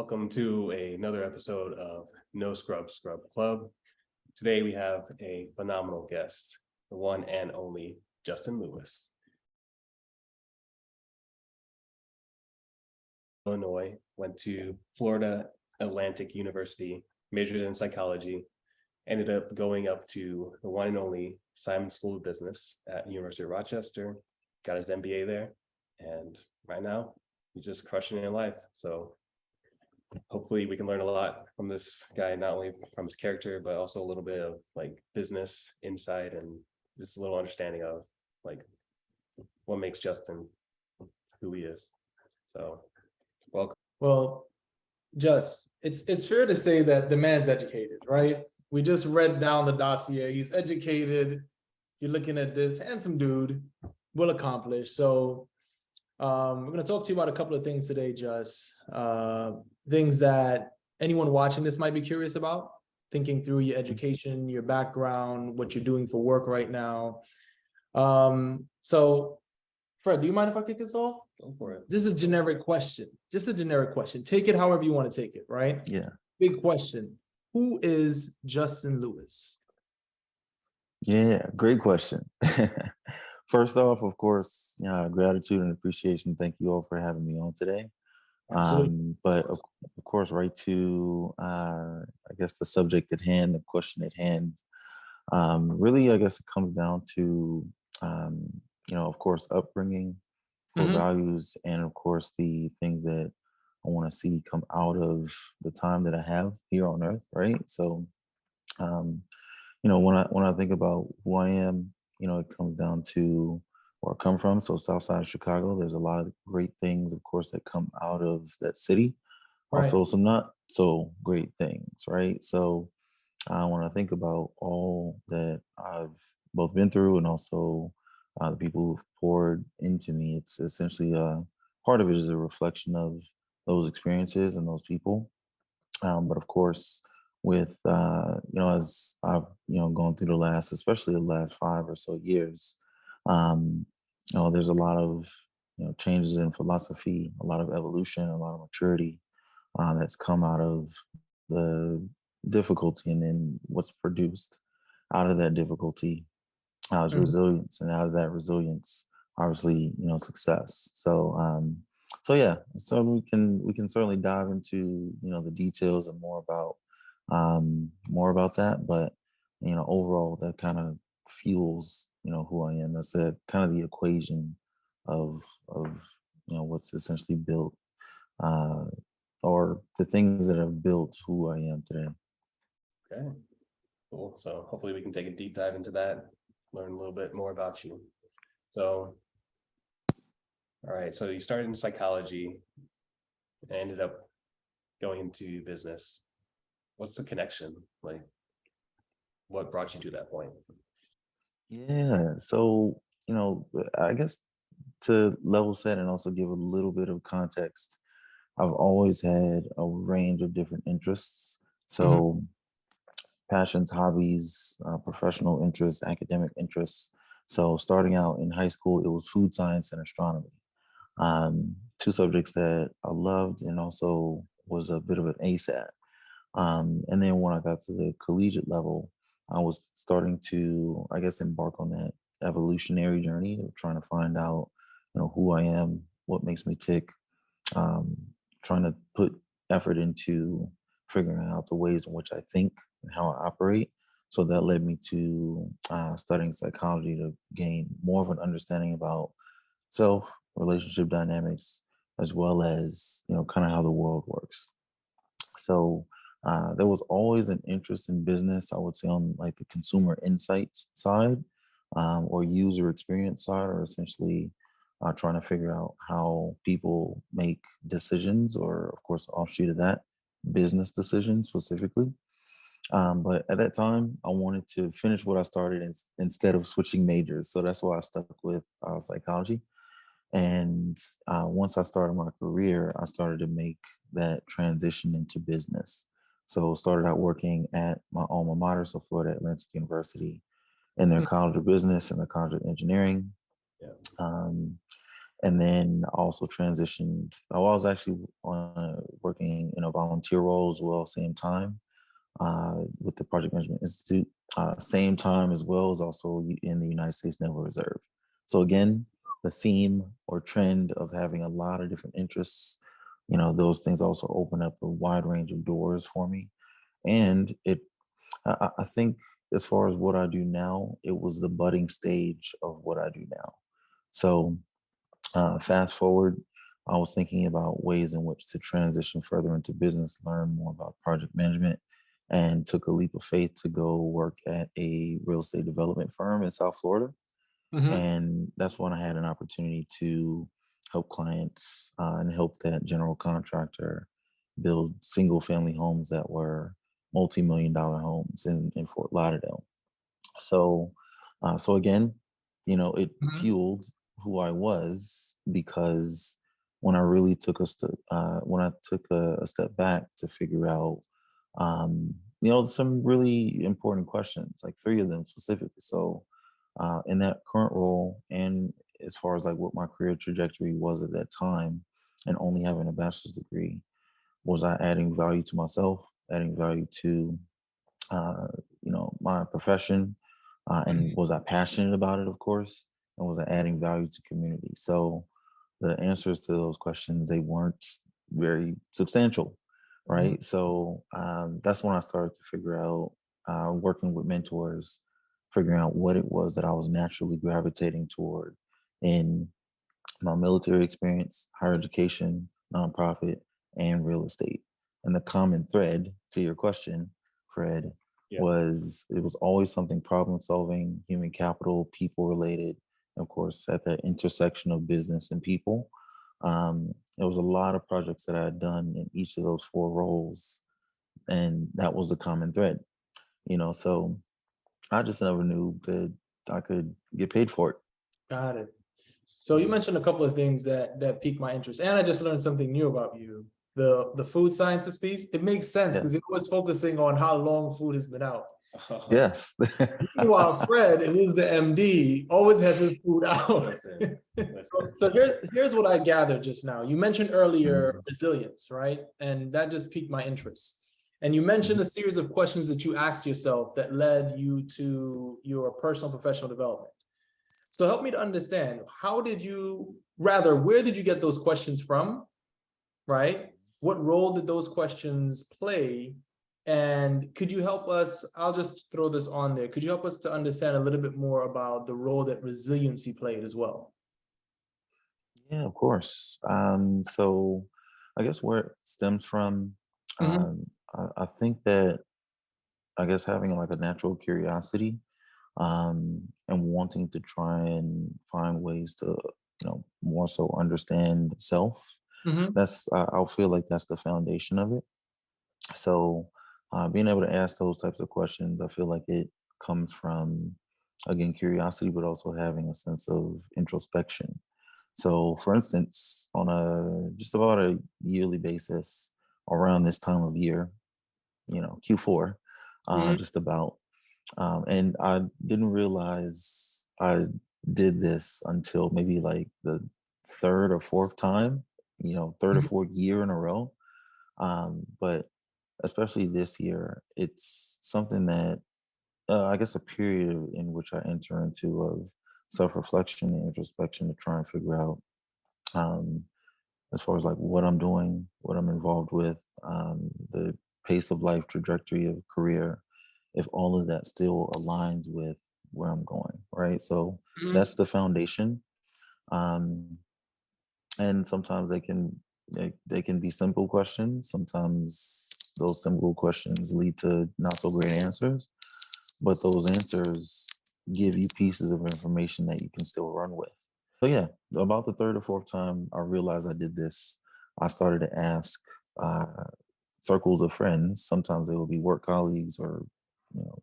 Welcome to another episode of No Scrub Scrub Club. Today we have a phenomenal guest, the one and only Justin Lewis. Illinois, went to Florida Atlantic University, majored in psychology, ended up going up to the one and only Simon School of Business at University of Rochester, got his MBA there, and right now he's just crushing it in life. So hopefully we can learn a lot from this guy, not only from his character, but also a little bit of like business insight and just a little understanding of like what makes Justin who he is. So welcome. Well, it's fair to say that the man's educated, right? We just read down the dossier. He's educated. You're looking at this handsome dude, well accomplished. So we're going to talk to you about a couple of things today, Just. Things that anyone watching this might be curious about, thinking through your education, your background, what you're doing for work right now. So, Fred, do you mind if I kick this off? Go for it. Just a generic question. Take it however you want to take it, right? Yeah. Big question. Who is Justin Lewis? Yeah, great question. First off, of course, gratitude and appreciation. Thank you all for having me on today. But of course, right to, I guess, the subject at hand, the question at hand. Really, I guess it comes down to, of course, upbringing, core values, and of course, the things that I want to see come out of the time that I have here on Earth, right? So, when I think about who I am, it comes down to where I come from. So South Side of Chicago, there's a lot of great things, of course, that come out of that city. Right. Also some not so great things, right? So when I think about all that I've both been through and also the people who've poured into me, it's essentially part of it is a reflection of those experiences and those people. But of course, with as I've gone through especially the last 5 or so years, there's a lot of changes in philosophy, a lot of evolution, a lot of maturity that's come out of the difficulty, and then what's produced out of that difficulty is resilience, and out of that resilience, obviously, success. So yeah, so we can certainly dive into the details and more about that, but overall that kind of fuels who I am. That's kind of the equation of what's essentially built or the things that have built who I am today. Okay, cool. So hopefully we can take a deep dive into that, learn a little bit more about you. So all right, so you started in psychology and ended up going into business. What's the connection? Like, what brought you to that point? Yeah, so I guess to level set and also give a little bit of context, I've always had a range of different interests. So passions, hobbies, professional interests, academic interests. So starting out in high school, it was food science and astronomy. Two subjects that I loved and also was a bit of an ace at. And then when I got to the collegiate level, I was starting to, I guess, embark on that evolutionary journey of trying to find out, who I am, what makes me tick, trying to put effort into figuring out the ways in which I think and how I operate. So that led me to studying psychology to gain more of an understanding about self, relationship dynamics, as well as, kind of how the world works. So there was always an interest in business, I would say, on like the consumer insights side or user experience side, or essentially trying to figure out how people make decisions, or of course, offshoot of that, business decisions specifically. But at that time, I wanted to finish what I started instead of switching majors. So that's why I stuck with psychology. And once I started my career, I started to make that transition into business. So started out working at my alma mater, so Florida Atlantic University, in their College of Business and their College of Engineering. Yeah. And then I also transitioned. I was actually working in a volunteer role as well, same time with the Project Management Institute, same time as well as also in the United States Naval Reserve. So again, the theme or trend of having a lot of different interests, those things also open up a wide range of doors for me. And I think as far as what I do now, it was the budding stage of what I do now. So fast forward, I was thinking about ways in which to transition further into business, learn more about project management, and took a leap of faith to go work at a real estate development firm in South Florida. Mhm. And that's when I had an opportunity to help clients and help that general contractor build single family homes that were multi-million-dollar homes in Fort Lauderdale. So, so again, it Mhm. fueled who I was because when I really took when I took a step back to figure out, some really important questions, like three of them specifically. So, in that current role, and as far as like what my career trajectory was at that time, and only having a bachelor's degree, was I adding value to myself, adding value to my profession, and Mhm. was I passionate about it, of course, and was I adding value to community? So the answers to those questions, they weren't very substantial, Mhm. right? So that's when I started to figure out, working with mentors, figuring out what it was that I was naturally gravitating toward in my military experience, higher education, nonprofit, and real estate. And the common thread to your question, Fred, Yeah. was it was always something problem solving, human capital, people related. Of course, at that intersection of business and people, there was a lot of projects that I had done in each of those four roles, and that was the common thread. So I just never knew that I could get paid for it. Got it. So you mentioned a couple of things that piqued my interest, and I just learned something new about you. The food sciences piece. It makes sense Yeah. because you're always focusing on how long food has been out. Yes. Meanwhile, Fred, who's the MD, always has his food out. Listen, listen. So here's what I gathered just now. You mentioned earlier Mhm, resilience, right? And that just piqued my interest. And you mentioned mhm. a series of questions that you asked yourself that led you to your personal professional development. So help me to understand, where did you get those questions from, right? What role did those questions play? And could you help us, I'll just throw this on there. Could you help us to understand a little bit more about the role that resiliency played as well? Yeah, of course. So I guess where it stems from, Mhm. I think that I guess having like a natural curiosity, and wanting to try and find ways to, more so understand self. Mhm. I'll feel like that's the foundation of it. So being able to ask those types of questions, I feel like it comes from, again, curiosity, but also having a sense of introspection. So, for instance, on a just about a yearly basis, around this time of year, Q4, Mhm. just about, and I didn't realize I did this until maybe like the third or fourth time, third or Mhm. fourth year in a row. But especially this year, it's something that, I guess, a period in which I enter into of self-reflection and introspection to try and figure out, um, as far as like what I'm doing, what I'm involved with, the pace of life, trajectory of career, if all of that still aligns with where I'm going, right? So Mhm. that's the foundation. Um, and sometimes they can be simple questions. Sometimes those simple questions lead to not so great answers, but those answers give you pieces of information that you can still run with. So yeah, about the third or fourth time I realized I did this, I started to ask uh, circles of friends. Sometimes they will be work colleagues or, you know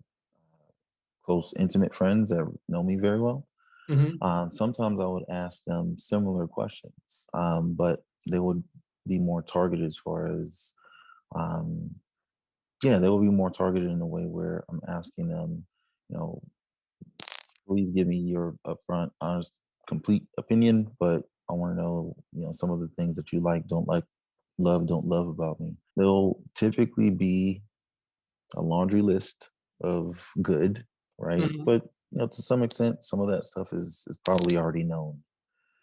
close, intimate friends that know me very well. Mhm. Sometimes I would ask them similar questions, but they would be more targeted as far as, um, yeah, they will be more targeted in a way where I'm asking them, you know, please give me your upfront, honest, complete opinion, but I want to know, some of the things that you like, love, don't love about me. They'll typically be a laundry list of good, right? Mhm. But to some extent, some of that stuff is probably already known.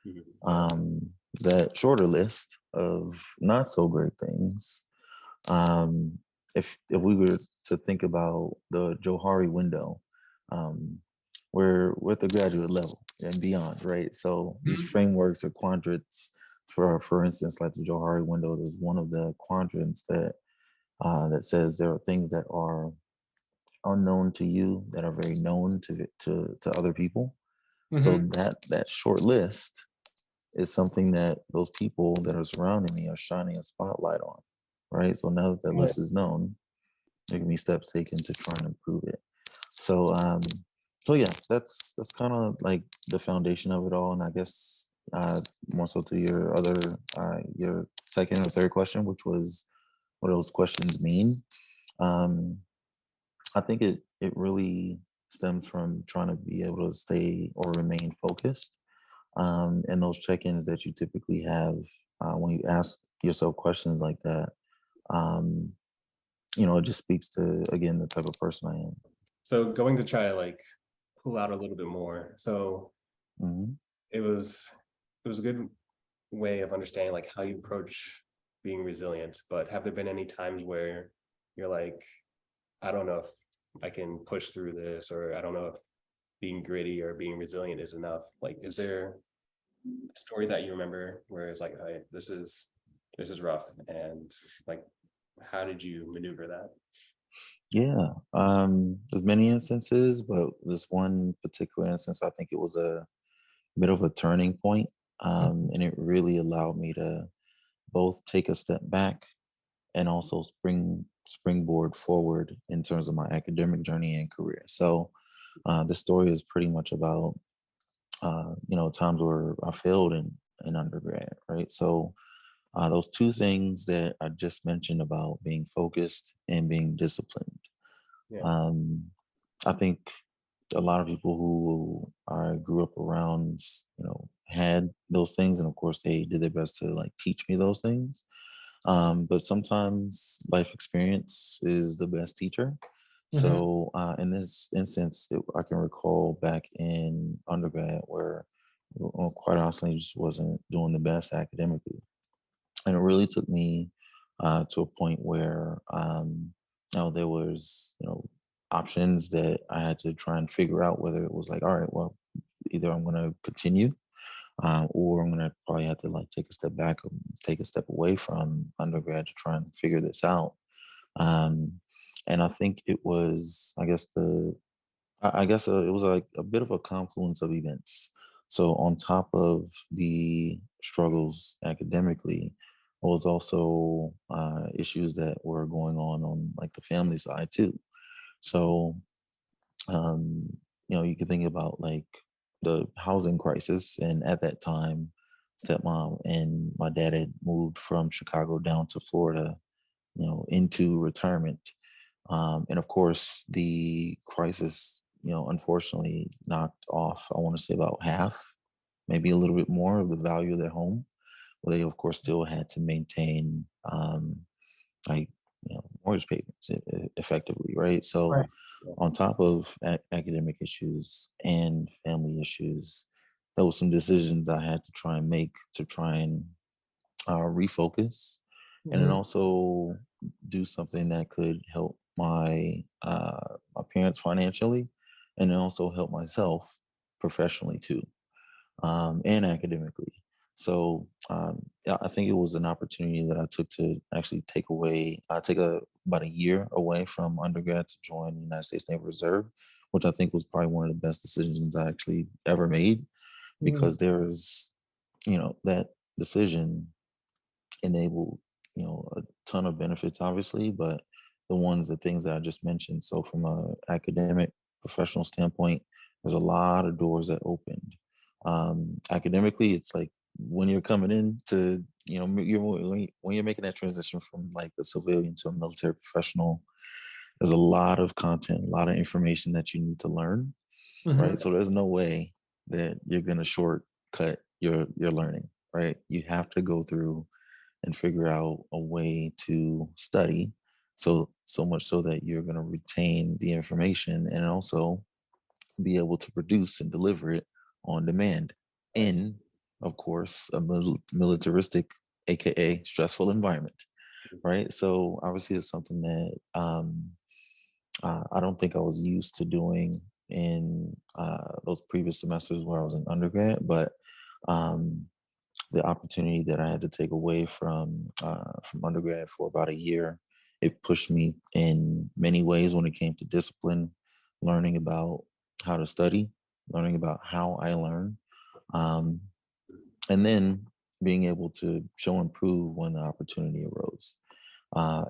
Mhm. That shorter list of not so great things. Um, if we were to think about the Johari window, um, we're at the graduate level and beyond, right? So these Mhm. frameworks or quadrants, for instance, like the Johari window, there's one of the quadrants that says there are things that are known to you that are very known to other people. So Mhm. that short list is something that those people that are surrounding me are shining a spotlight on, right? So now that Right. list is known, there can be steps taken to try and improve it. So yeah, that's kind of like the foundation of it all. And I guess more so to your second or third question, which was what those questions mean. Um, I think it really stems from trying to be able to stay or remain focused. And those check-ins that you typically have when you ask yourself questions like that, um, it just speaks to, again, the type of person I am. So going to try to like pull out a little bit more. So Mhm. it was a good way of understanding like how you approach being resilient. But have there been any times where you're like, I don't know if I can push through this, or I don't know if being gritty or being resilient is enough? Like, is there a story that you remember where it's like, hey, this is rough, and like, how did you maneuver that? Yeah, there's many instances, but this one particular instance, I think it was a bit of a turning point, and it really allowed me to both take a step back and also springboard forward in terms of my academic journey and career. So, this story is pretty much about times where I failed in undergrad, right? So, those two things that I just mentioned about being focused and being disciplined. Yeah. Um, I think a lot of people who I grew up around, had those things, and of course, they did their best to like teach me those things. But sometimes life experience is the best teacher. Mhm. So in this instance, I can recall back in undergrad where, quite honestly, just wasn't doing the best academically, and it really took me to a point where there was options that I had to try and figure out whether it was like, all right, well, either I'm going to continue or I'm gonna probably have to like take a step back, or take a step away from undergrad to try and figure this out. Um, and I think it was, it was like a bit of a confluence of events. So on top of the struggles academically, was also issues that were going on like the family side too. So um, you can think about like the housing crisis, and at that time, stepmom and my dad had moved from Chicago down to Florida, into retirement. And of course, the crisis, unfortunately knocked off, I want to say about half, maybe a little bit more of the value of their home. Well, they, of course, still had to maintain like mortgage payments effectively, right? So Right. on top of academic issues and family issues, there was some decisions I had to try and make to try and refocus, and then Mhm. also do something that could help my parents financially, and then also help myself professionally too, and academically. So yeah, I think it was an opportunity that I took to actually take about a year away from undergrad to join the United States Naval Reserve, which I think was probably one of the best decisions I actually ever made, Mhm. because there's, that decision enabled, a ton of benefits, obviously, but the things that I just mentioned. So from a academic professional standpoint, there's a lot of doors that opened. Academically, it's like when you're coming in to, when you're making that transition from like the civilian to a military professional, there's a lot of content, a lot of information that you need to learn, right? Mhm. So there's no way that you're going to shortcut your learning, right? You have to go through and figure out a way to study, so much so that you're going to retain the information and also be able to produce and deliver it on demand Nice. in, of course, a militaristic, aka stressful environment, right? So obviously it's something that I don't think I was used to doing in those previous semesters where I was in undergrad, but um, the opportunity that I had to take away from undergrad for about a year, it pushed me in many ways when it came to discipline, learning about how to study, learning about how I learn, um, and then being able to show and prove when the opportunity arose.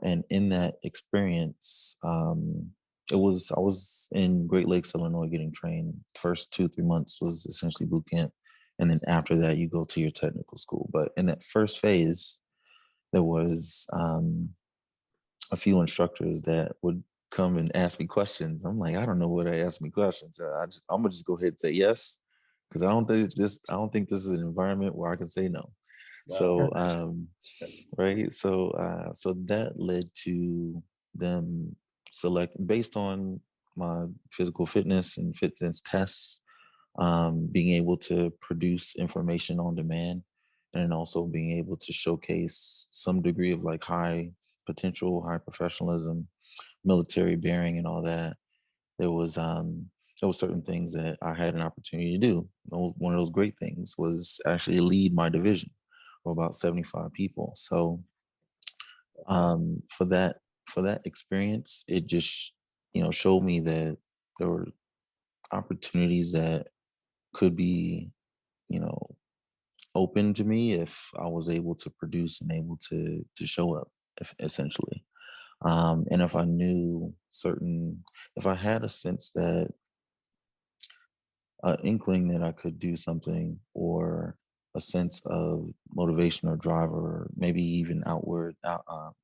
And in that experience, I was in Great Lakes, Illinois, getting trained. First 2 3 months was essentially boot camp, and then after that, you go to your technical school. But in that first phase, there was a few instructors that would come and ask me questions. I'm like, I don't know what they ask me questions. I'm gonna just go ahead and say yes, because I don't think this is an environment where I can say no. Wow. So right, so that led to them select based on my physical fitness and fitness tests, being able to produce information on demand, and then also being able to showcase some degree of like high potential, high professionalism, military bearing, and all that. There was certain things that I had an opportunity to do. One of those great things was actually lead my division of about 75 people. So for that experience, it just showed me that there were opportunities that could be you know open to me if I was able to produce and able to show up, essentially. And if I knew certain, if I had a sense that inkling that I could do something, or a sense of motivation or drive, or maybe even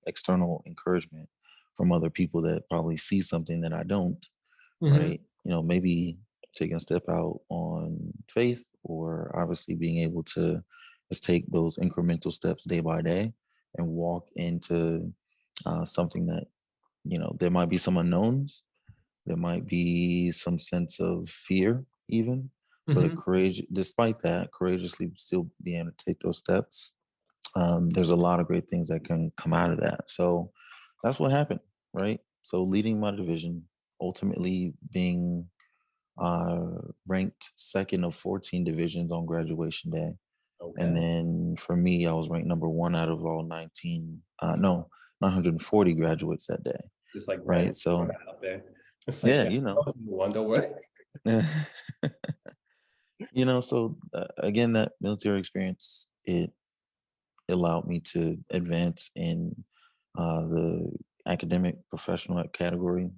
external encouragement from other people that probably see something that I don't, Mhm. right? Maybe taking a step out on faith, or obviously being able to just take those incremental steps day by day and walk into something that, there might be some unknowns, there might be some sense of fear, even, but Mhm. despite that, courageously still being able to take those steps. There's a lot of great things that can come out of that. So that's what happened, right? So leading my division, ultimately being ranked second of 14 divisions on graduation day. And Okay. then for me, I was ranked number one out of all 19, no, 940 graduates that day, Just like right? random So, throwing that out there. It's like, yeah, yeah, one, don't worry. so again, that military experience, it allowed me to advance in the academic professional category.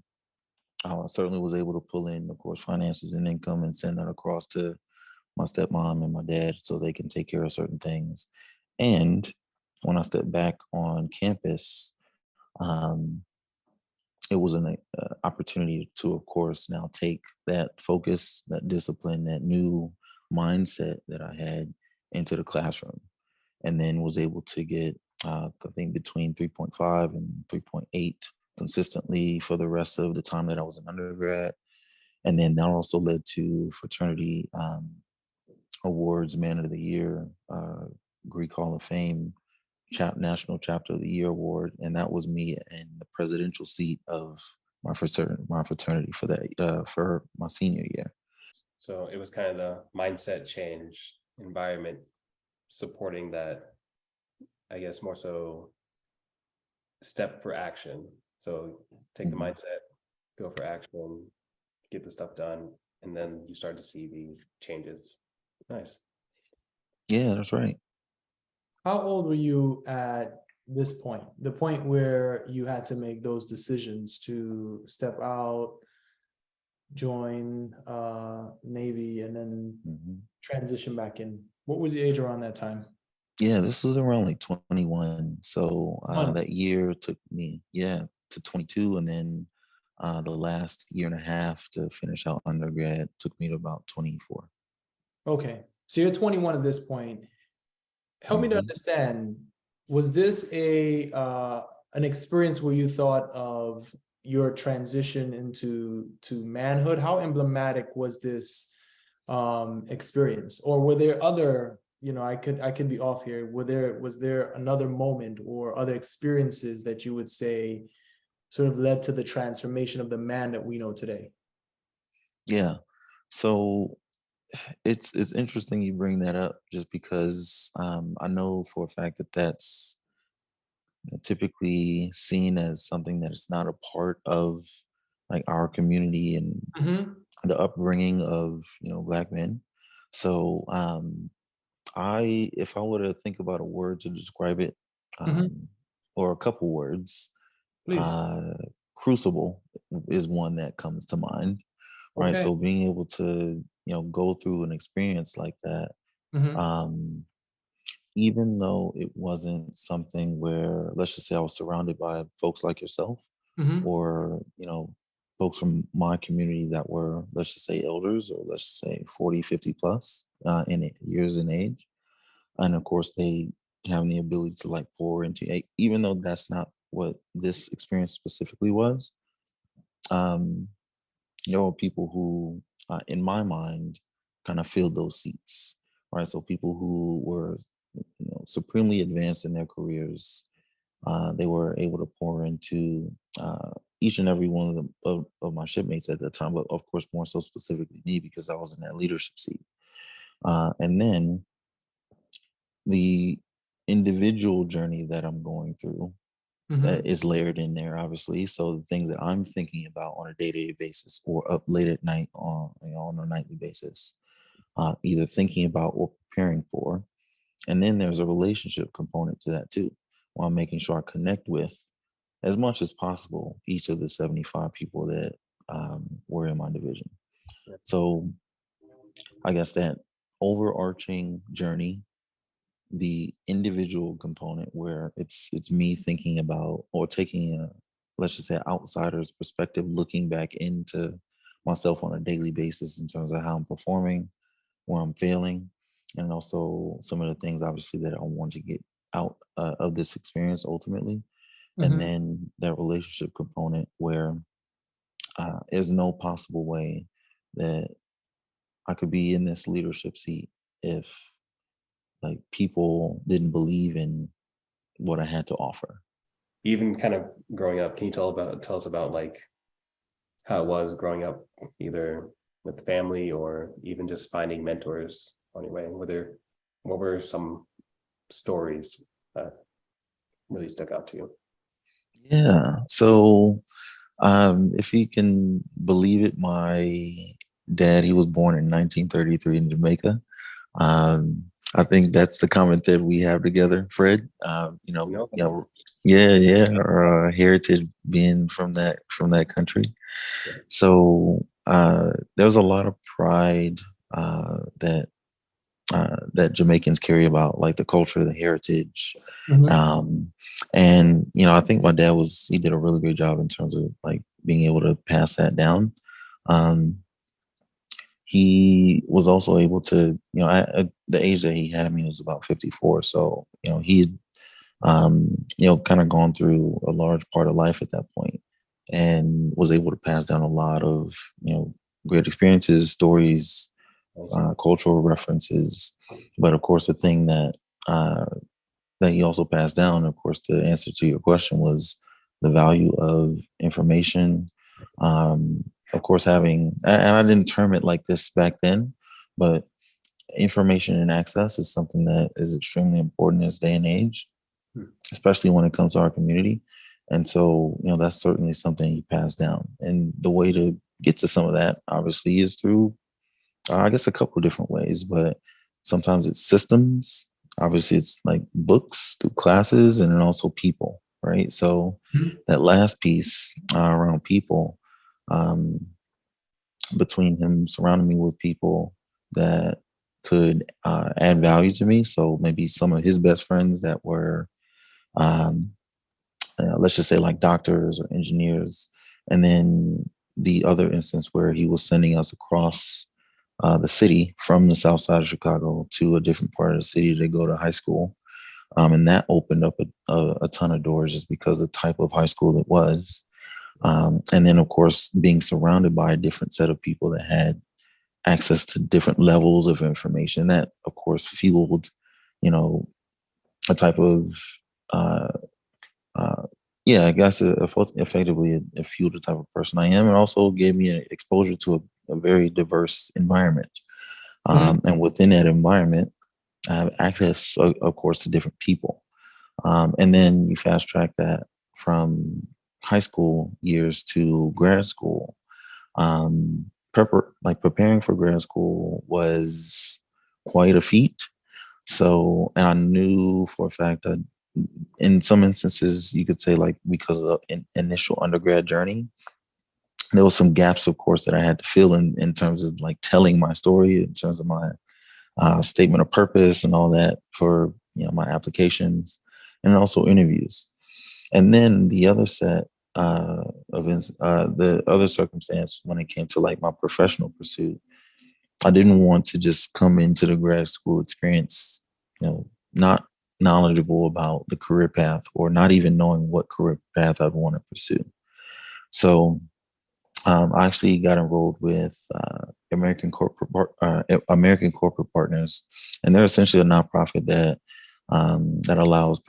I certainly was able to pull in, of course, finances and income and send that across to my stepmom and my dad so they can take care of certain things. And when I stepped back on campus, um, it was an opportunity to, of course, now take that focus, that discipline, that new mindset that I had into the classroom, and then was able to get, I think, between 3.5 and 3.8 consistently for the rest of the time that I was an undergrad. And then that also led to fraternity awards, Man of the Year, Greek Hall of Fame, National Chapter of the Year award, and that was me in the presidential seat of my fraternity for that for my senior year. So it was kind of the mindset change, environment supporting that, I guess, more so step for action. So take the Mhm. mindset, go for action, get the stuff done, and then you start to see the changes. Nice. Yeah, that's right. How old were you at this point? The point where you had to make those decisions to step out, join Navy, and then Mhm. transition back in. What was the age around that time? Yeah, this was around like 21. So One. that year took me, yeah, to 22, and then the last year and a half to finish out undergrad took me to about 24. Okay. So you're 21 at this point. Help me to Mhm. understand, was this an experience where you thought of your transition into manhood? How emblematic was this experience? Or were there other, I could be off here. Was there another moment or other experiences that you would say sort of led to the transformation of the man that we know today? Yeah. So it's interesting you bring that up just because I know for a fact that that's typically seen as something that is not a part of like our community and Mm-hmm. the upbringing of black men. So I if I were to think about a word to describe it, Mm-hmm. um, or a couple words, Please. uh, crucible is one that comes to mind, right? Okay. So being able to go through an experience like that, Mm-hmm. um, even though it wasn't something where, let's just say, I was surrounded by folks like yourself, Mm-hmm. or folks from my community that were, let's just say, elders, or let's say 40, 50 plus years in age, and of course they have the ability to like pour into, even though that's not what this experience specifically was. um there were people who, in my mind, kind of filled those seats, right? So people who were, supremely advanced in their careers, they were able to pour into each and every one of them of my shipmates at that time, but of course more so specifically me because I was in that leadership seat. And then the individual journey that I'm going through Mm-hmm. that is layered in there, obviously. So the things that I'm thinking about on a day-to-day basis or up late at night on a nightly basis, either thinking about or preparing for. And then there's a relationship component to that too, while making sure I connect with as much as possible each of the 75 people that were in my division. So I guess that overarching journey, the individual component where it's me thinking about or taking a, let's just say, outsider's perspective, looking back into myself on a daily basis in terms of how I'm performing, where I'm failing, and also some of the things obviously that I want to get out of this experience ultimately. And Mm-hmm. then that relationship component where there's no possible way that I could be in this leadership seat if like people didn't believe in what I had to offer. Even kind of growing up, can you tell us about like how it was growing up, either with family or even just finding mentors on your way? What were some stories that really stuck out to you? Yeah. So if you can believe it, my dad, he was born in 1933 in Jamaica. Um, I think that's the common thread we have together, Fred. You know, Yeah, yeah, our heritage being from that country. So there's a lot of pride that Jamaicans carry about like the culture, the heritage. Mm-hmm. Um, and I think my dad he did a really great job in terms of like being able to pass that down. Um, he was also able to, at the age that he had me was about 54. So, he had, kind of gone through a large part of life at that point and was able to pass down a lot of, great experiences, stories, I see. cultural references. But of course, the thing uh, that he also passed down, of course, the answer to your question was the value of information. Um, of course, and I didn't term it like this back then, but information and access is something that is extremely important in this day and age, Hmm. especially when it comes to our community. And so, that's certainly something he passed down. And the way to get to some of that, obviously, is through I guess a couple of different ways, but sometimes it's systems. Obviously, it's like books through classes and then also people, right? So that last piece around people, um, between him surrounding me with people that could add value to me. So maybe some of his best friends that were, um, let's just say, like doctors or engineers, and then the other instance where he was sending us across the city from the south side of Chicago to a different part of the city to go to high school. And that opened up a ton of doors just because of the type of high school it was. And then, of course, being surrounded by a different set of people that had access to different levels of information that, of course, fueled, you know, a type of, uh, uh, yeah, I guess effectively it fueled the type of person I am, and also gave me an exposure to a very diverse environment. Mhm. And within that environment, I have access, of course, to different people. And then you fast track that from high school years to grad school. Preparing for grad school was quite a feat. So, and I knew for a fact that in some instances, you could say, like, because of the initial undergrad journey, there was some gaps, of course, that I had to fill in terms of like telling my story, in terms of my statement of purpose and all that for, my applications, and also interviews. And then the other set the other circumstance when it came to like my professional pursuit, I didn't want to just come into the grad school experience, not knowledgeable about the career path or not even knowing what career path I'd want to pursue. So I actually got enrolled with American Corporate Partners, and they're essentially a nonprofit that allows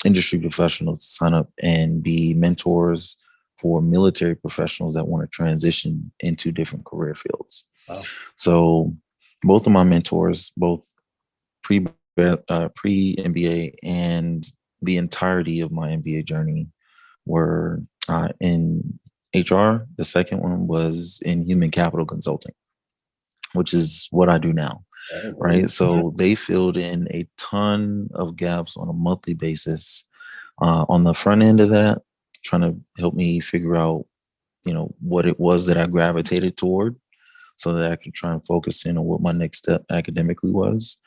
industry professionals, to sign up and be mentors for military professionals that want to transition into different career fields. Wow. So both of my mentors, both pre pre MBA and the entirety of my MBA journey, were in HR. The second one was in human capital consulting, which is what I do now. Oh, Right. So they filled in a ton of gaps on a monthly basis. On the front end of that, trying to help me figure out, what it was that I gravitated toward so that I could try and focus in on what my next step academically was.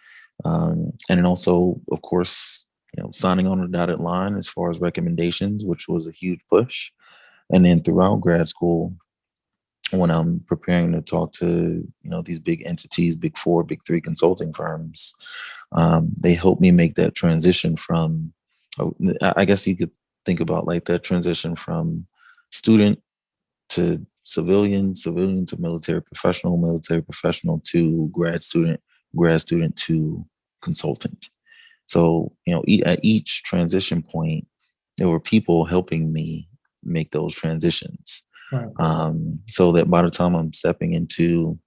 And then also, of course, signing on the dotted line as far as recommendations, which was a huge push. And then throughout grad school, when I'm preparing to talk to, these big entities, big four, big three consulting firms, they helped me make that transition from, I guess you could think about like that transition from student to civilian, civilian to military professional to grad student to consultant. So, at each transition point, there were people helping me make those transitions. Right. So that by the time I'm stepping into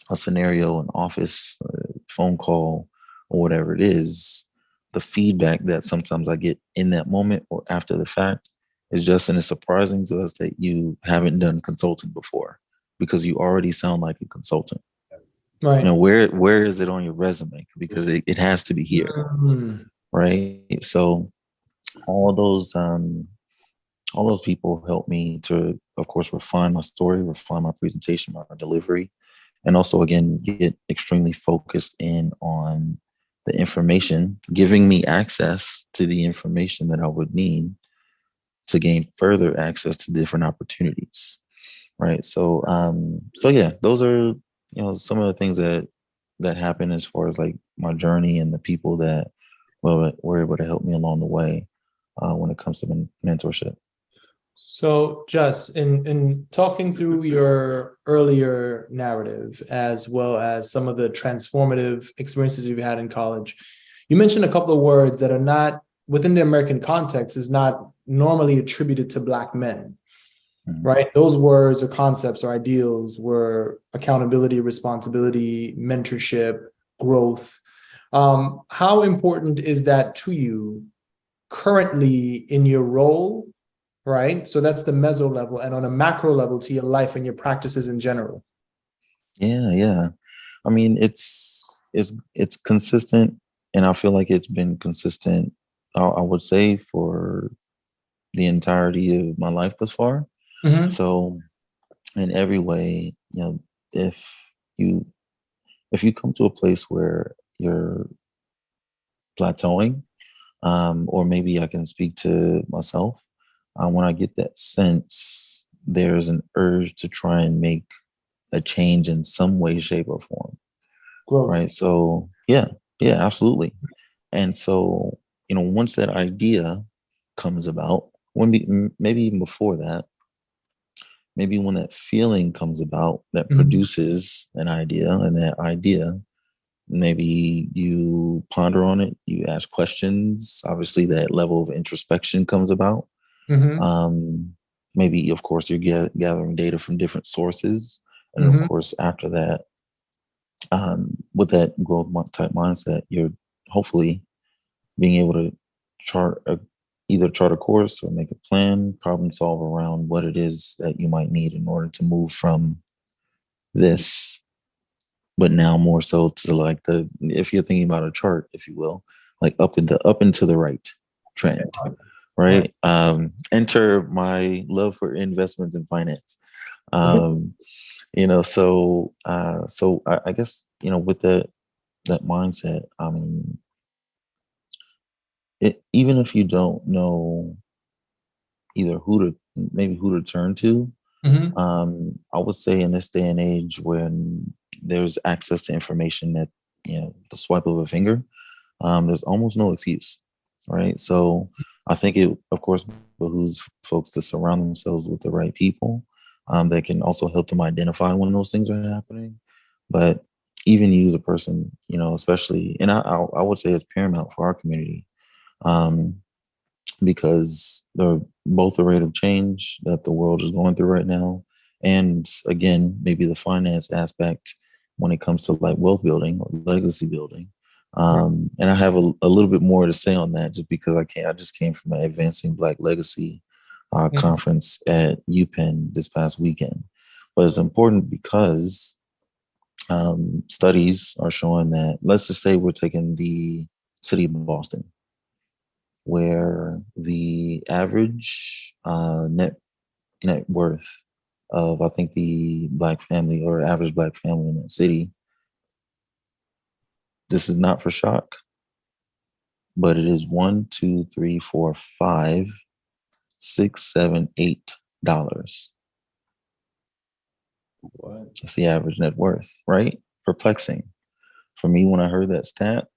a scenario, an office, phone call, or whatever it is, the feedback that sometimes I get in that moment or after the fact is just, and it's surprising to us that you haven't done consulting before because you already sound like a consultant. Right. Where is it on your resume? Because it has to be here, Mm. right? So all those people helped me to, of course, refine my story, refine my presentation, my delivery, and also again get extremely focused in on the information, giving me access to the information that I would need to gain further access to different opportunities. Right. So yeah, those are, some of the things that happen as far as like my journey and the people that were able to help me along the way when it comes to mentorship. So, Jess, in talking through your earlier narrative, as well as some of the transformative experiences you've had in college, you mentioned a couple of words that are not within the American context, is not normally attributed to Black men, right? Those words or concepts or ideals were accountability, responsibility, mentorship, growth. How important is that to you currently in your role? Right. So that's the meso level, and on a macro level to your life and your practices in general. Yeah. I mean, it's consistent, and I feel like it's been consistent. I would say for the entirety of my life thus far. Mm-hmm. So, in every way, if you if you come to a place where you're plateauing, or maybe I can speak to myself, when I get that sense, there's an urge to try and make a change in some way, shape, or form. Growth. Right. So yeah, absolutely. And so, once that idea comes about, maybe even before that, maybe when that feeling comes about that Mhm. produces an idea, and that idea, maybe you ponder on it, you ask questions. Obviously, that level of introspection comes about. Mhm. Um, Maybe, of course, you're gathering data from different sources. And of Mhm. course, after that, with that type mindset, you're hopefully being able to chart either chart a course or make a plan, problem solve around what it is that you might need in order to move from this, but now more so to like if you're thinking about a chart, if you will, like up and to the right trend, Right. right? Enter my love for investments and finance. Um, so I guess, with that mindset, I mean, even if you don't know either who to turn to, Mhm. I would say in this day and age when there's access to information at the swipe of a finger, there's almost no excuse, right? So I think it, of course, behooves folks to surround themselves with the right people that can also help them identify when those things are happening. But even you as a person, especially, and I would say it's paramount for our community, um, because both the rate of change that the world is going through right now, and again, maybe the finance aspect when it comes to like wealth building or legacy building. And I have a little bit more to say on that just because I just came from an Advancing Black Legacy Mhm. conference at UPenn this past weekend. But it's important because studies are showing that, let's just say we're taking the city of Boston, where the average net worth of, I think, the black family or average black family in that city, this is not for shock, but it is one, two, three, four, five, six, seven, $8. What? That's the average net worth, right? Perplexing. For me, when I heard that stat,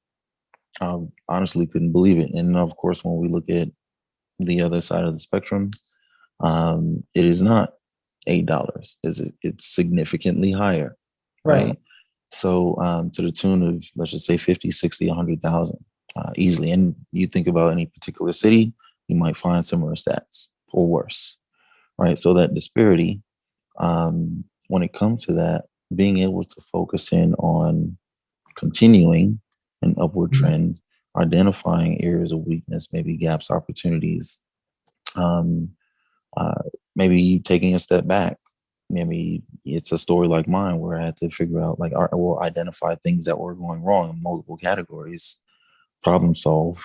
I honestly couldn't believe it. And of course, when we look at the other side of the spectrum, it is not $8. It's significantly higher, Right. right? So to the tune of, let's just say 50, 60, 100,000 easily. And you think about any particular city, you might find similar stats or worse, right? So that disparity, when it comes to that, being able to focus in on continuing an upward Mhm. trend, identifying areas of weakness, maybe gaps, opportunities, um, uh, maybe taking a step back. Maybe it's a story like mine where I had to figure out, like, I will identify things that were going wrong in multiple categories, problem solve,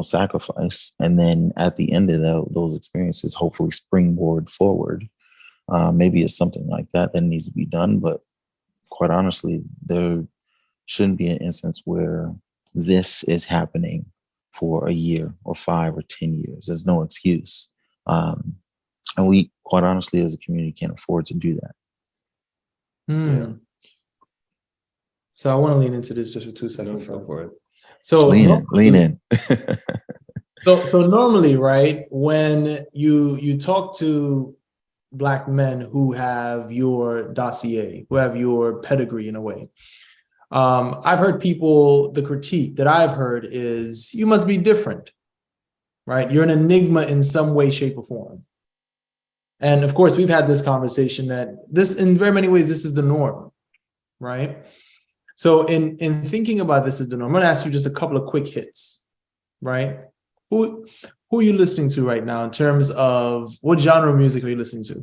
sacrifice, and then at the end of those experiences, hopefully springboard forward. Maybe it's something like that that needs to be done, but quite honestly, there shouldn't be an instance where this is happening for a year or 5 or 10 years. There's no excuse. Um, and we, quite honestly, as a community, can't afford to do that. Yeah. Hmm. So I want to lean into this just for 2 seconds. Go for it. So Lean normally, in. so normally, right, when you talk to Black men who have your dossier, who have your pedigree in a way, I've heard people, the critique that I've heard is you must be different, right? You're an enigma in some way, shape, or form. And of course, we've had this conversation that this, in very many ways, this is the norm, right? So in thinking about this as the norm, I'm going to ask you just a couple of quick hits, right? Who who are you listening to right now in terms of what genre of music are you listening to?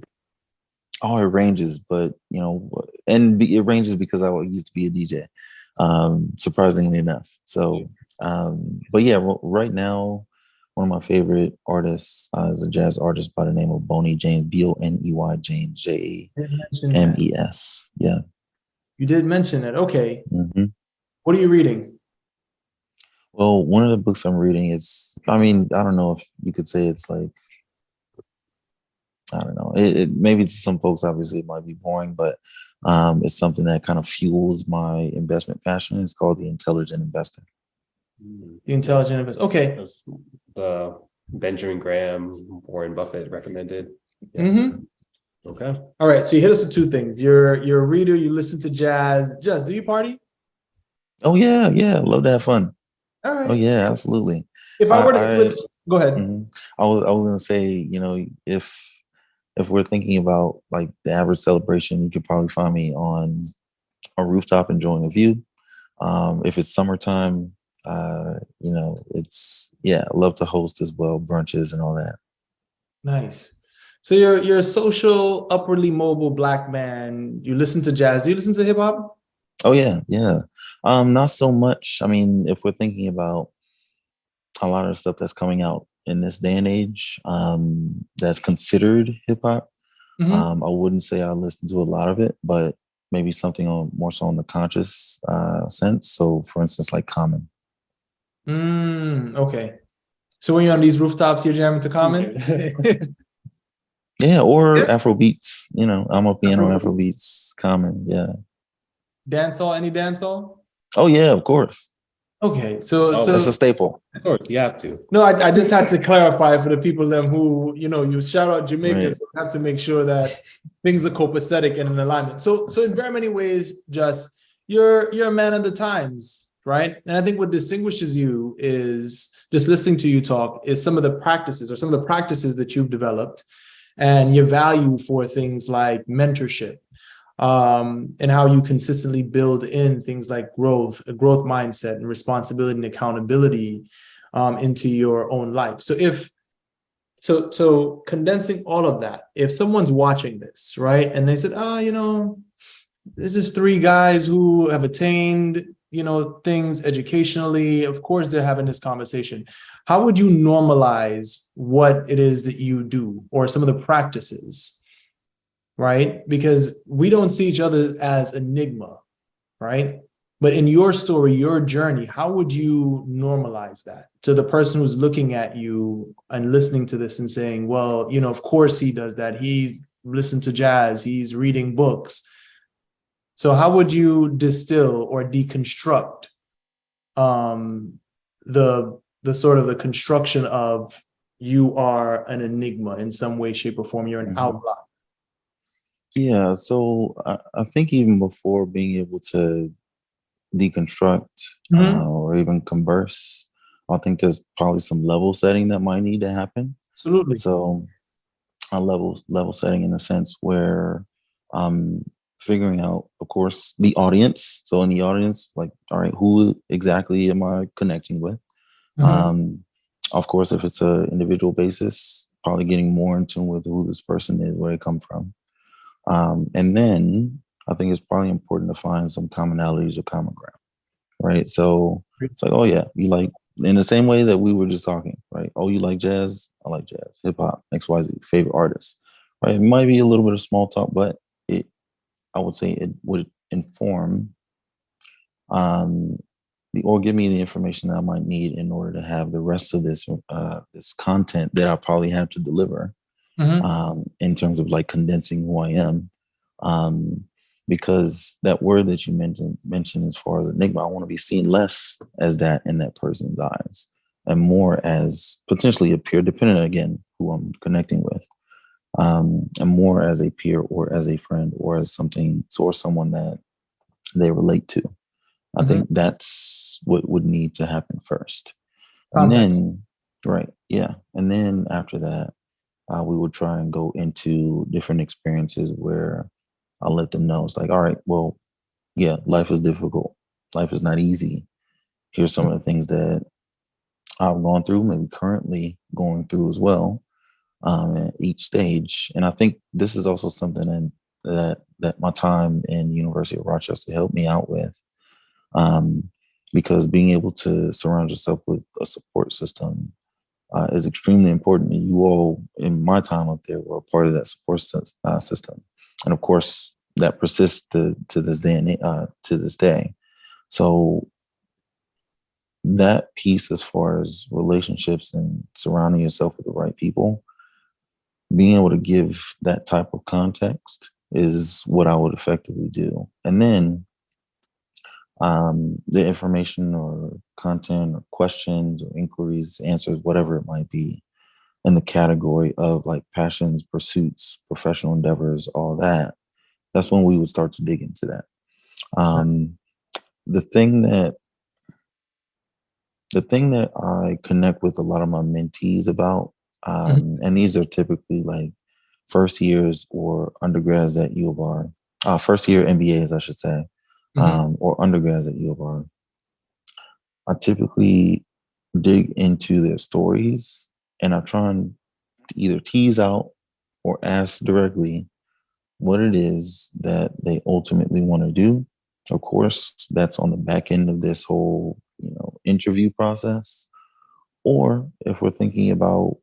Oh, it ranges, but it ranges because I used to be a DJ, surprisingly enough. So, but yeah, right now, one of my favorite artists is a jazz artist by the name of Boney James, Boney James, You did mention that. James. Yeah. You did mention that. Okay. hmm What are you reading? Well, one of the books I'm reading is, I mean, I don't know if you could say it's like I don't know. It maybe to some folks obviously it might be boring, but it's something that kind of fuels my investment passion. It's called the Intelligent Investor. The Intelligent Investor. Okay. That's the Benjamin Graham, Warren Buffett recommended. Yeah. Mm-hmm. Okay. All right. So you hit us with two things. You're a reader. You listen to jazz. Jazz, do you party? Oh yeah, yeah, love to have fun. All Oh right. yeah, absolutely. If I were to I switch, go ahead. mhm. I was gonna say, if we're thinking about like the average celebration, you could probably find me on a rooftop enjoying a view. If it's summertime, it's yeah, I love to host as well, brunches and all that. Nice. So you're a social, upwardly mobile black man. You listen to jazz. Do you listen to hip hop? Oh yeah, yeah. Not so much. I mean, if we're thinking about a lot of the stuff that's coming out in this day and age, that's considered hip hop. Mm-hmm. I wouldn't say I listen to a lot of it, but maybe something on more so on the conscious sense. So, for instance, like Common. Okay. So when you're on these rooftops, you're jamming to Common? Yeah, or Yeah. Afro beats. I'm a piano Afro Afro beats Common. Yeah. Dancehall, any dancehall? Oh yeah, of course. Okay. So Oh, That's so a staple. Of course, you have to. no, I just had to clarify for the people them who, you shout out Jamaica, Right. so we have to make sure that things are copacetic and in alignment. So in very many ways, just you're a man of the times, right? And I think what distinguishes you is just listening to you talk is some of the practices that you've developed and your value for things like mentorship, and how you consistently build in things like a growth mindset and responsibility and accountability into your own life. So condensing all of that, if someone's watching this, right, and they said, this is three guys who have attained, things educationally. Of course, they're having this conversation. How would you normalize what it is that you do or some of the practices, right? Because we don't see each other as enigma, right? But in your story, your journey, how would you normalize that to the person who's looking at you and listening to this and saying, well, of course he does that. He listens to jazz, he's reading books. So how would you distill or deconstruct the sort of the construction of you are an enigma in some way, shape, or form? You're an outlier. Yeah. So I think even before being able to deconstruct or even converse, I think there's probably some level setting that might need to happen. Absolutely. So a level setting in a sense where figuring out, of course, the audience. So in the audience, like, all right, who exactly am I connecting with? Of course, if it's an individual basis, probably getting more in tune with who this person is, where they come from. And then I think it's probably important to find some commonalities or common ground, right? So it's like, oh yeah, you like, in the same way that we were just talking, right? Oh, you like jazz? I like jazz, hip hop, XYZ, favorite artists, right? It might be a little bit of small talk, but I would say it would inform um, or give me the information that I might need in order to have the rest of this content that I probably have to deliver in terms of like condensing who I am. Because that word that you mentioned as far as enigma, I want to be seen less as that in that person's eyes and more as potentially a peer, depending again who I'm connecting with, and more as a peer or as a friend or as something or someone that they relate to. I think that's what would need to happen first. And Context. then, right, yeah. And then after that, we would try and go into different experiences where I'll let them know it's like, all right, well, yeah, life is difficult. Life is not easy. Here's some of the things that I've gone through, maybe currently going through as well, at each stage. And I think this is also something that my time in University of Rochester helped me out with, because being able to surround yourself with a support system is extremely important. And you all, in my time up there, were a part of that support system, and of course, that persists to this day to this day. So that piece, as far as relationships and surrounding yourself with the right people, being able to give that type of context is what I would effectively do. And then the information or content or questions or inquiries, answers, whatever it might be, in the category of like passions, pursuits, professional endeavors, all that, that's when we would start to dig into that. Um, the thing that I connect with a lot of my mentees about, Mhm. and these are typically like first years or undergrads at U of R, first year MBAs, I should say, Mhm. or undergrads at U of R. I typically dig into their stories and I try and either tease out or ask directly what it is that they ultimately want to do. Of course, that's on the back end of this whole, interview process. Or if we're thinking about,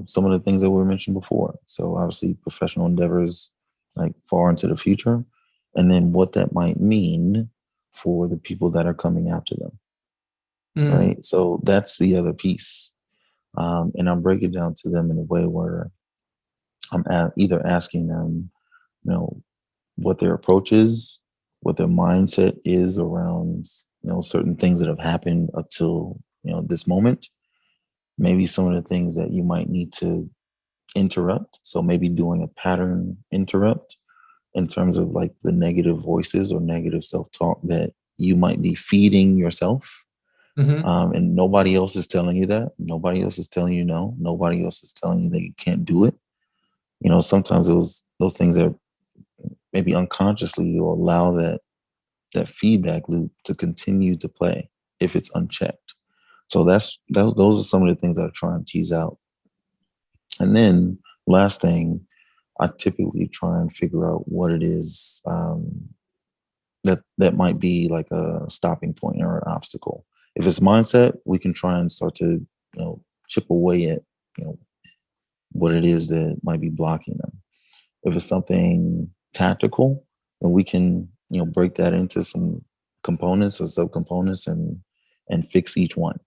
some of the things that were mentioned before. So obviously professional endeavors like far into the future, and then what that might mean for the people that are coming after them. Mm. Right. So that's the other piece. And I'm breaking down to them in a way where either asking them, you know, what their approach is, what their mindset is around, certain things that have happened up till, this moment. Maybe some of the things that you might need to interrupt. So maybe doing a pattern interrupt in terms of like the negative voices or negative self-talk that you might be feeding yourself. Mhm. And nobody else is telling you that. Nobody else is telling you no. Nobody else is telling you that you can't do it. Sometimes those things are maybe unconsciously you'll allow that feedback loop to continue to play if it's unchecked. So those are some of the things that I try and tease out. And then last thing, I typically try and figure out what it is that might be like a stopping point or an obstacle. If it's mindset, we can try and start to chip away at you know what it is that might be blocking them. If it's something tactical, then we can break that into some components or subcomponents and fix each one.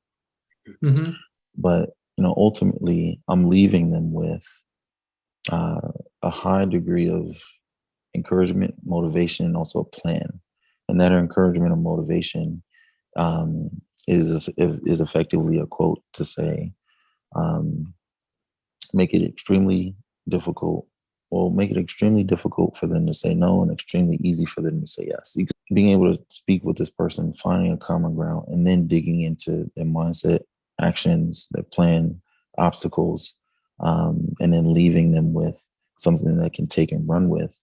Mhm. But ultimately, I'm leaving them with uh, a high degree of encouragement, motivation, and also a plan. And that encouragement and motivation um, is effectively a quote to say, um, make it extremely difficult, or make it extremely difficult for them to say no and extremely easy for them to say yes. Being able to speak with this person, finding a common ground, and then digging into their mindset, actions, their plan, obstacles, and then leaving them with something that can take and run with.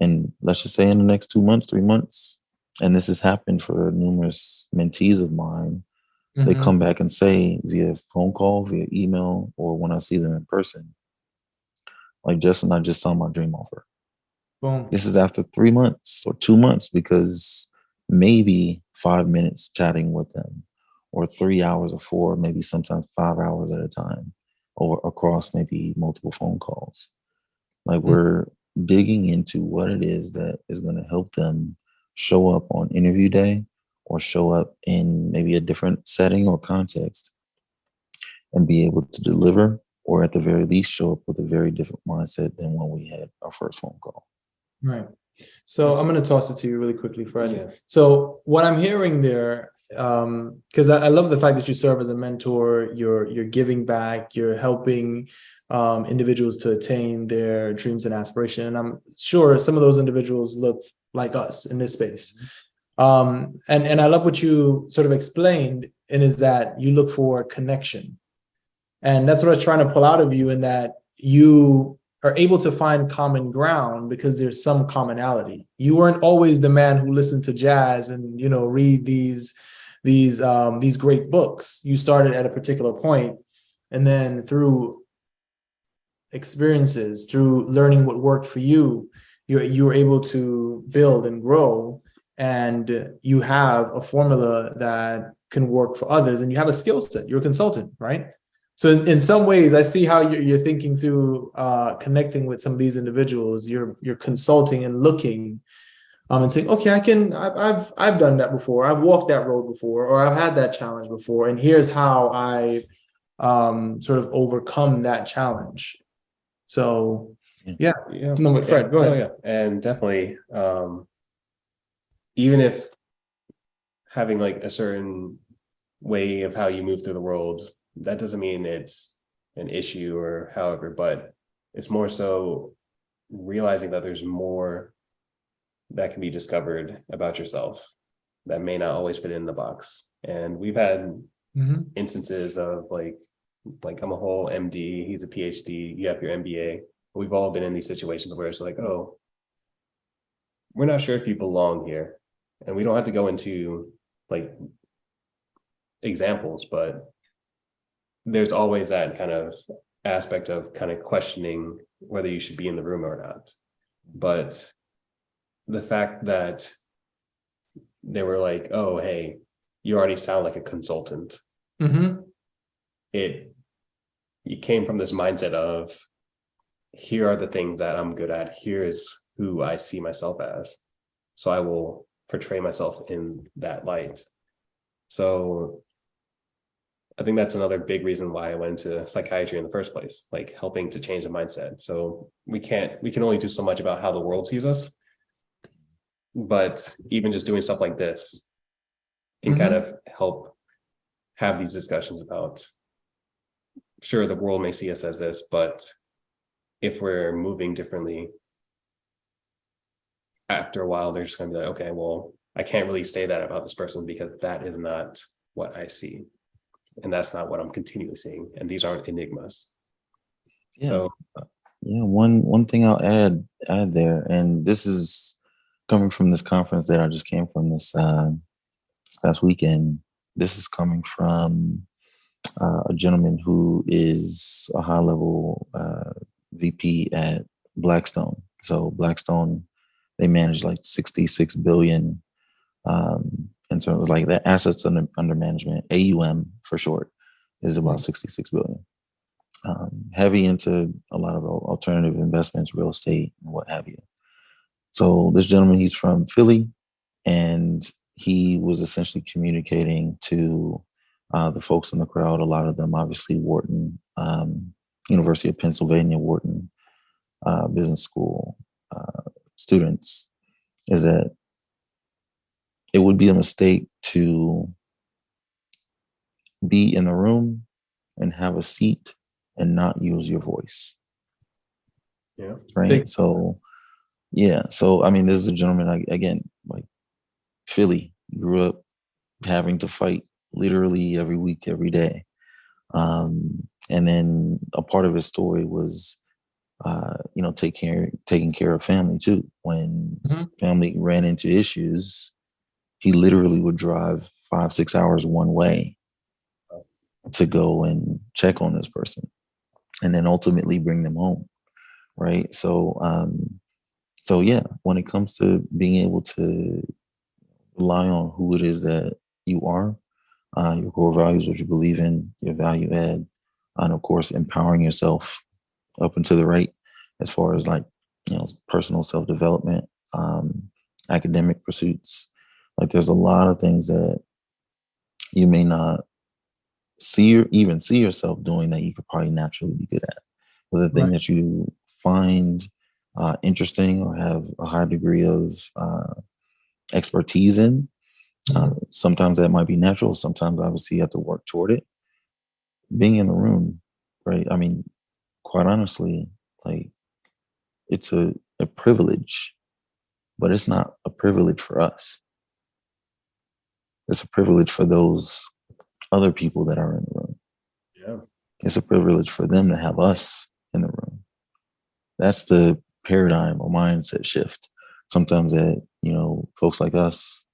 And let's just say in the next 2 months, 3 months, and this has happened for numerous mentees of mine, they Mhm. come back and say via phone call, via email, or when I see them in person, like, Justin, I just saw my dream offer. Boom. This is after 3 months or 2 months because maybe 5 minutes chatting with them, or 3 hours or four, maybe sometimes 5 hours at a time, or across maybe multiple phone calls. Like, Mm. we're digging into what it is that is going to help them show up on interview day or show up in maybe a different setting or context and be able to deliver, or at the very least show up with a very different mindset than when we had our first phone call. Right. So I'm going to toss it to you really quickly, Fred. Yeah. So what I'm hearing there, because I love the fact that you serve as a mentor, you're giving back, you're helping individuals to attain their dreams and aspiration. And I'm sure some of those individuals look like us in this space. And I love what you sort of explained, and is that you look for connection. And that's what I was trying to pull out of you, in that you are able to find common ground because there's some commonality. You weren't always the man who listened to jazz and read these great books. You started at a particular point, and then through experiences, through learning what worked for you, you were able to build and grow, and you have a formula that can work for others, and you have a skill set. You're a consultant, right? So in some ways, I see how you're thinking through connecting with some of these individuals. You're consulting and looking and saying, okay, I've done that before. I've walked that road before, or I've had that challenge before, and here's how I sort of overcome that challenge. So, Yeah. Yeah. no, but Fred, go Oh, ahead. yeah. And definitely, even if having like a certain way of how you move through the world, that doesn't mean it's an issue or however, but it's more so realizing that there's more that can be discovered about yourself that may not always fit in the box. And we've had Mhm. instances of like I'm a whole MD, he's a PhD, you have your MBA. We've all been in these situations where it's like, oh, we're not sure if you belong here. And we don't have to go into like examples, but there's always that kind of aspect of kind of questioning whether you should be in the room or not. But the fact that they were like, oh, hey, you already sound like a consultant. Mhm. You came from this mindset of, here are the things that I'm good at. Here is who I see myself as. So I will portray myself in that light. So I think that's another big reason why I went into psychiatry in the first place, like helping to change the mindset. So we can only do so much about how the world sees us. But even just doing stuff like this can kind of help have these discussions about, sure, the world may see us as this, but if we're moving differently, after a while, they're just going to be like, okay, well, I can't really say that about this person because that is not what I see. And that's not what I'm continually seeing. And these aren't enigmas. Yeah. So, Yeah, one thing I'll add there, and this is coming from this conference that I just came from this past weekend. This is coming from a gentleman who is a high level VP at Blackstone. So Blackstone, they manage like 66 billion. And so it was like the assets under management, AUM for short, is about 66 billion. Heavy into a lot of alternative investments, real estate, and what have you. So this gentleman, he's from Philly, and he was essentially communicating to the folks in the crowd. A lot of them, obviously, Wharton, University of Pennsylvania, Wharton Business School students, is that it would be a mistake to be in the room and have a seat and not use your voice. yeah. Right. So, yeah. So, I mean, this is a gentleman, again, like Philly, grew up having to fight literally every week, every day. And then a part of his story was, taking care of family too. When family ran into issues, he literally would drive 5-6 hours one way to go and check on this person, and then ultimately bring them home. Right. So yeah, when it comes to being able to rely on who it is that you are, your core values, what you believe in, your value add, and of course, empowering yourself up and to the right, as far as like, personal self-development, academic pursuits. Like there's a lot of things that you may not see or even see yourself doing that you could probably naturally be good at. But the thing that you find interesting or have a high degree of expertise in, sometimes that might be natural. Sometimes obviously you have to work toward it. Being in the room, right? I mean, quite honestly, like it's a privilege, but it's not a privilege for us. It's a privilege for those other people that are in the room. Yeah. It's a privilege for them to have us in the room. That's the paradigm or mindset shift. Sometimes that, folks like us,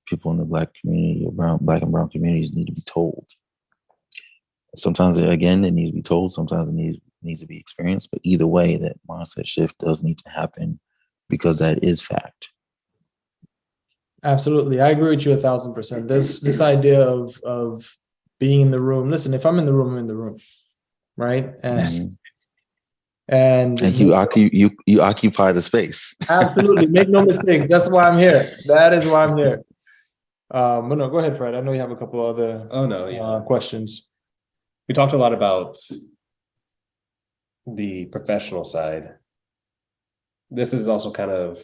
people in the Black community or Black and brown communities need to be told. Sometimes, again, it needs to be told. Sometimes it needs to be experienced. But either way, that mindset shift does need to happen because that is fact. Absolutely. I agree with you 1,000%. This idea of being in the room. Listen, if I'm in the room, I'm in the room. Right. And you occupy the space. Absolutely. Make no mistakes. That's why I'm here. That is why I'm here. But no, go ahead, Fred. I know you have a couple other questions. We talked a lot about the professional side, this is also kind of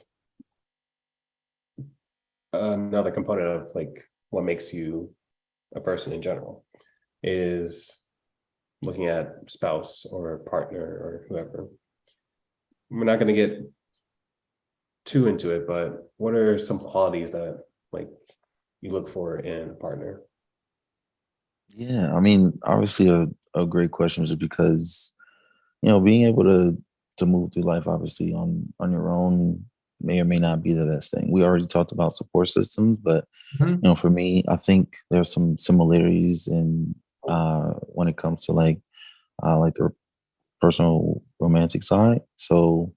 another component of like what makes you a person in general, is looking at spouse or partner or whoever. We're not going to get too into it, but what are some qualities that like you look for in a partner? Yeah, I mean, obviously a great question, just because, being able to move through life obviously on your own may or may not be the best thing. We already talked about support systems, but Mhm. for me, I think there's some similarities in when it comes to like the personal romantic side. So,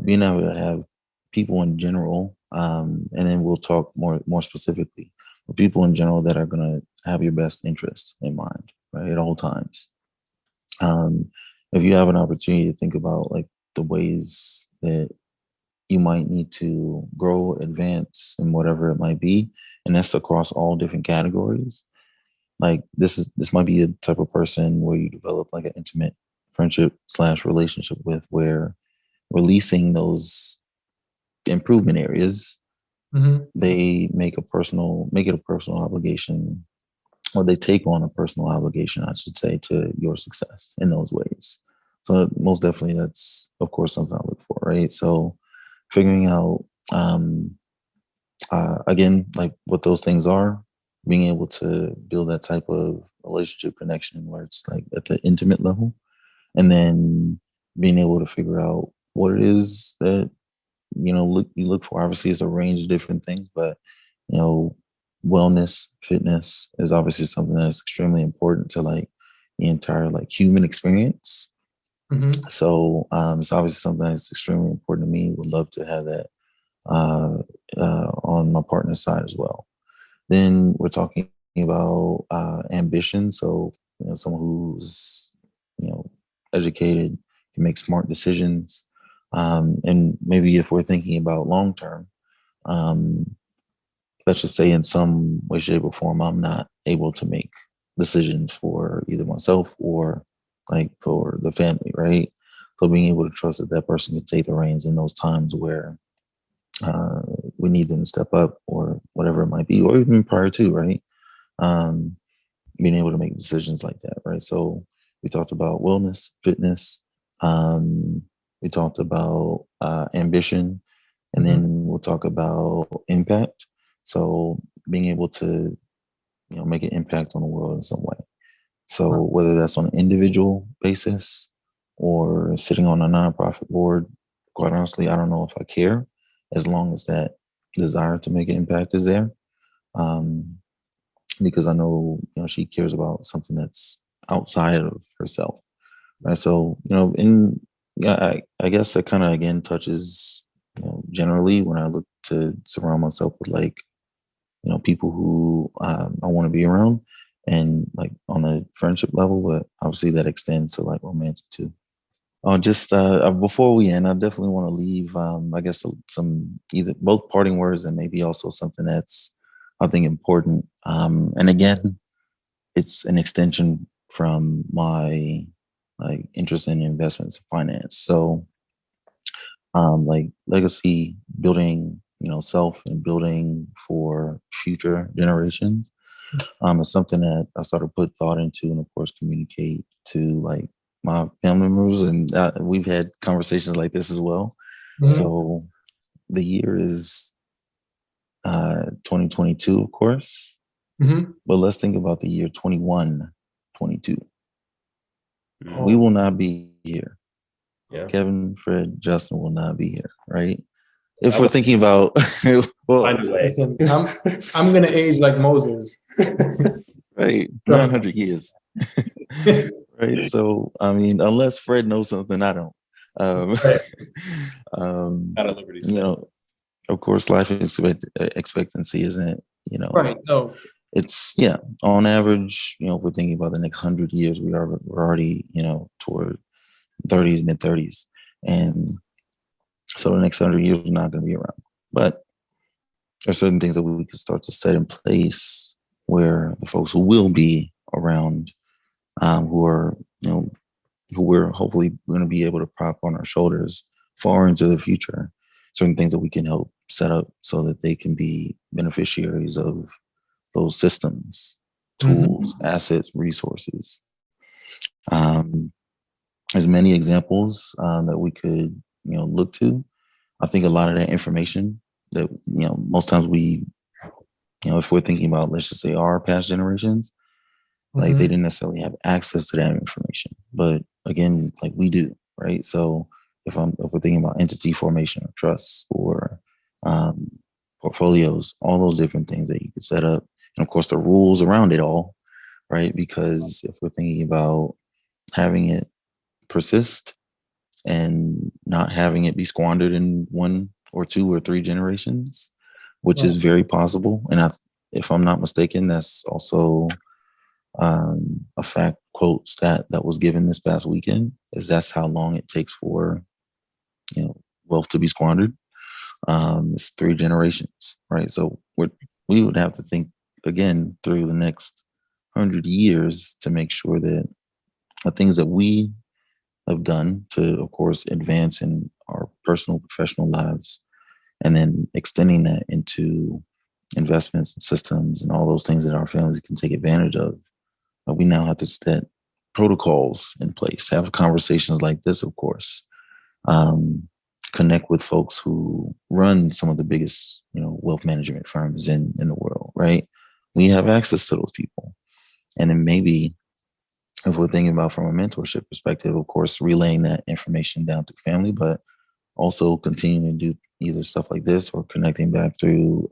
being able to have people in general, and then we'll talk more specifically, but people in general that are going to have your best interests in mind, right, at all times. Um, if you have an opportunity to think about like the ways that you might need to grow, advance, and whatever it might be, and that's across all different categories. Like this might be a type of person where you develop like an intimate friendship slash relationship with, where releasing those improvement areas, Mhm. they make it a personal obligation, or they take on a personal obligation, I should say, to your success in those ways. So most definitely, that's of course something I look for, right? So figuring out, again, like what those things are, being able to build that type of relationship connection where it's like at the intimate level, and then being able to figure out what it is that you look for. Obviously, it's a range of different things, but you know, wellness, fitness is obviously something that's extremely important to like the entire like human experience. Mhm. So it's obviously something that's extremely important to me. Would love to have that uh, on my partner's side as well. Then we're talking about ambition. So someone who's educated, can make smart decisions, and maybe if we're thinking about long term, um, let's just say in some way, shape, or form, I'm not able to make decisions for either myself or like for the family, right? So being able to trust that that person can take the reins in those times where uh, we need them to step up or whatever it might be, or even prior to, right? Um, Being able to make decisions like that, right? So we talked about wellness, fitness. Um, we talked about ambition, and Mhm. then we'll talk about impact. So being able to, make an impact on the world in some way. So whether that's on an individual basis or sitting on a nonprofit board, quite honestly, I don't know if I care, as long as that desire to make an impact is there. Um, because I know, she cares about something that's outside of herself. Right. So, in yeah, I guess that kind of again touches, generally when I look to surround myself with like, people who I want to be around, and like on the friendship level, but obviously that extends to like romantic too. Just before we end, I definitely want to leave, I guess, some either both parting words and maybe also something that's, I think, important. And again, it's an extension from my like interest in investments and finance. So, like legacy building, self and building for future generations, is something that I sort of put thought into, and of course communicate to like my family members, and we've had conversations like this as well. Mhm. So the year is 2022, of course, Mhm. but let's think about the year 2122. We Oh, will not be here. Yeah, Kevin, Fred, Justin will not be here, right? If I we're will thinking about, well, find a way. listen, I'm gonna age like Moses. right, So, 900 years, right? So, I mean, unless Fred knows something I don't, um, right, um, Out of liberty you still. know, of course, life expectancy isn't, right. No, it's, yeah, on average, if we're thinking about the next 100 years, we're already, toward 30s, mid 30s, and so the next 100 years we're not going to be around. But there's certain things that we could start to set in place where the folks who will be around, who are, who we're hopefully going to be able to prop on our shoulders far into the future, certain things that we can help set up so that they can be beneficiaries of those systems, tools, assets, resources. There's many examples that we could, look to. I think a lot of that information that, most times we, if we're thinking about, let's just say our past generations, like they didn't necessarily have access to that information, but again, like we do, right? So if we're thinking about entity formation or trusts or portfolios, all those different things that you could set up, and of course the rules around it all, right? Because if we're thinking about having it persist and not having it be squandered in 1 or 2 or 3 generations, which is very possible, and if I'm not mistaken, that's also a fact quote stat that was given this past weekend, is that's how long it takes for wealth to be squandered. It's 3 generations, right? So we would have to think again through the next 100 years to make sure that the things that we have done to, of course, advance in our personal professional lives, and then extending that into investments and systems and all those things that our families can take advantage of. We now have to set protocols in place, have conversations like this, of course, connect with folks who run some of the biggest, wealth management firms in the world, right? We have access to those people. And then maybe if we're thinking about from a mentorship perspective, of course, relaying that information down to family, but also continuing to do either stuff like this or connecting back through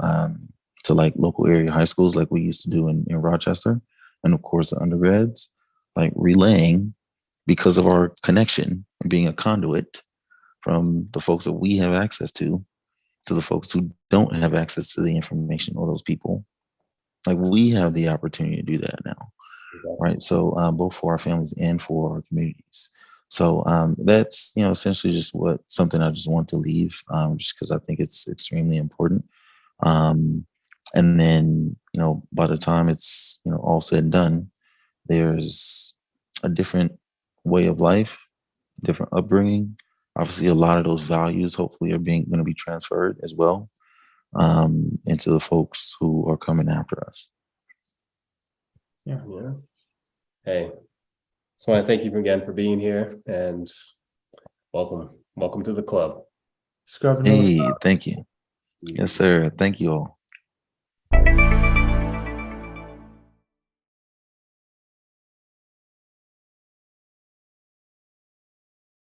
to like local area high schools like we used to do in Rochester. And of course, the undergrads, like relaying, because of our connection, being a conduit from the folks that we have access to the folks who don't have access to the information or those people. Like we have the opportunity to do that now, right? So both for our families and for our communities. So that's, essentially just something I just want to leave, just because I think it's extremely important. And then, by the time it's, all said and done, there's a different way of life, different upbringing. Obviously, a lot of those values hopefully are going to be transferred as well into the folks who are coming after us. Yeah. Hey, so I want to thank you again for being here, and welcome to the club. Scrubbing Hey, thank you. Yes, sir. Thank you all.